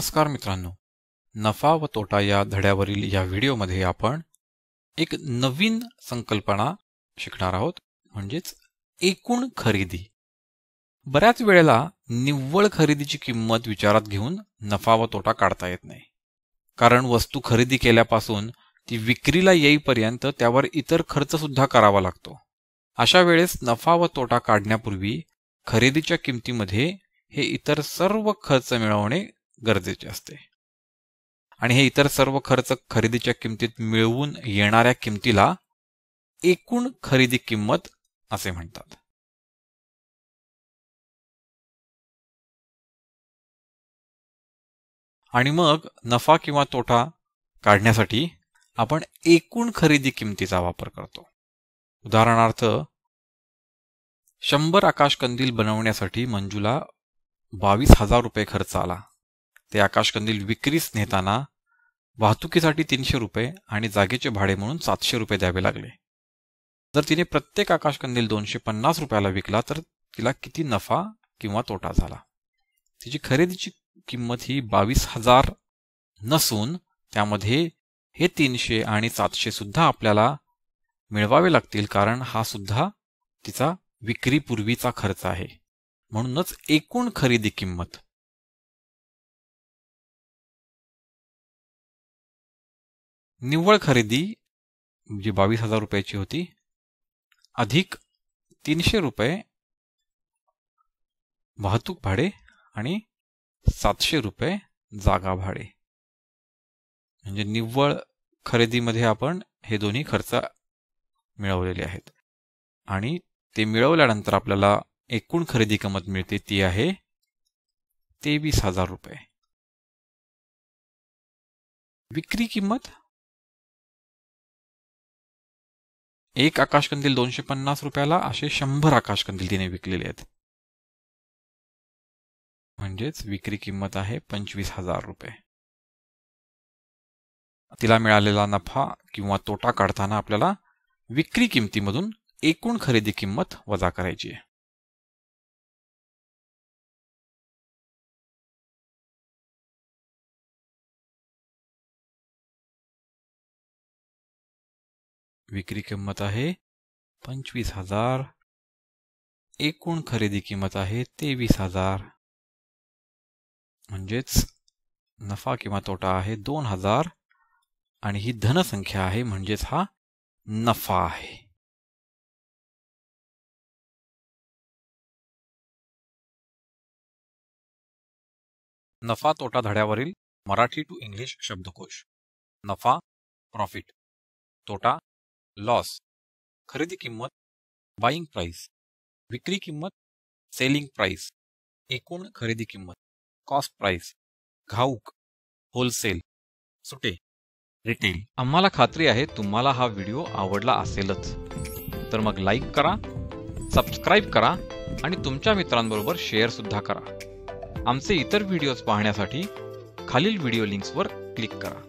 नमस्कार मित्रांनो, नफा व तोटा या धड्यावरील या व्हिडिओमध्ये आपण एक नवीन संकल्पना शिकणार आहोत, म्हणजेच एकूण खरेदी। बऱ्याच वेळेला निव्वळ खरेदीची किंमत विचारात घेऊन नफा व तोटा काढता येत नाही, कारण वस्तू खरेदी केल्यापासून ती विक्रीला येईपर्यंत त्यावर इतर खर्च सुद्धा करावा लागतो। अशा वेळेस नफा व तोटा काढण्यापूर्वी खरेदीच्या किमतीमध्ये हे इतर सर्व खर्च मिळवणे गरजेचे असते आणि हे इतर सर्व खर्च खरेदीच्या किमतीत मिळवून येणाऱ्या किमतीला एकूण खरेदी किंमत असे म्हणतात। आणि मग नफा किंवा तोटा काढण्यासाठी आपण एकूण खरेदी किमतीचा वापर करतो। उदाहरणार्थ 100 आकाशकंदील बनवण्यासाठी मंजूला 22,000 रुपये खर्च आला। ते आकाशकंदील विक्रीस नेताना वाहतुकीसाठी 300 रुपये आणि जागेचे भाडे म्हणून 700 रुपये द्यावे लागले। जर तिने प्रत्येक आकाशकंदील 250 रुपयाला विकला तर तिला किती नफा किंवा तोटा झाला? तिची खरेदीची किंमत ही 22,000 नसून त्यामध्ये हे 300 आणि 700 सुद्धा आपल्याला मिळवावे लागतील, कारण हा सुद्धा तिचा विक्रीपूर्वीचा खर्च आहे। म्हणूनच एकूण खरेदी किंमत निव्वळ खरेदी जी 22,000 रुपयाची होती अधिक 300 रुपये वाहतूक भाडे आणि 700 रुपये जागा भाडे, म्हणजे निव्वळ खरेदीमध्ये आपण हे दोन्ही खर्च मिळवलेले आहेत। आणि ते मिळवल्यानंतर आपल्याला एकूण खरेदी किंमत मिळते, ती आहे 23,000 रुपये। विक्री किंमत एक आकाशकंदील 250 रुपयाला असे 100 आकाशकंदील तिने विकलेले आहेत, म्हणजेच विक्री किंमत आहे 25,000 रुपये। तिला मिळालेला नफा किंवा तोटा काढताना आपल्याला विक्री किमतीमधून एकूण खरेदी किंमत वजा करायची आहे। विक्री किंमत आहे 25,000, एकूण खरेदी किंमत आहे 23,000, म्हणजेच नफा किंवा तोटा आहे 2,000 आणि ही धनसंख्या आहे, म्हणजेच हा नफा आहे। नफा तोटा धड्यावरील मराठी टू इंग्लिश शब्दकोश। नफा प्रॉफिट, तोटा लॉस, खरेदी किंमत बाइंग प्राइस, विक्री किंमत सेलिंग प्राइस, एकूण खरेदी किंमत कॉस्ट प्राइस, घाऊक होलसेल, सुटे रिटेल। आम्हाला खात्री आहे तुम्हाला हा व्हिडिओ आवडला असेलच, तर मग लाईक करा, सबस्क्राईब करा आणि तुमच्या मित्रांबरोबर शेअर सुद्धा करा। आमचे इतर व्हिडिओज पाहण्यासाठी खालील व्हिडिओ लिंक्सवर क्लिक करा।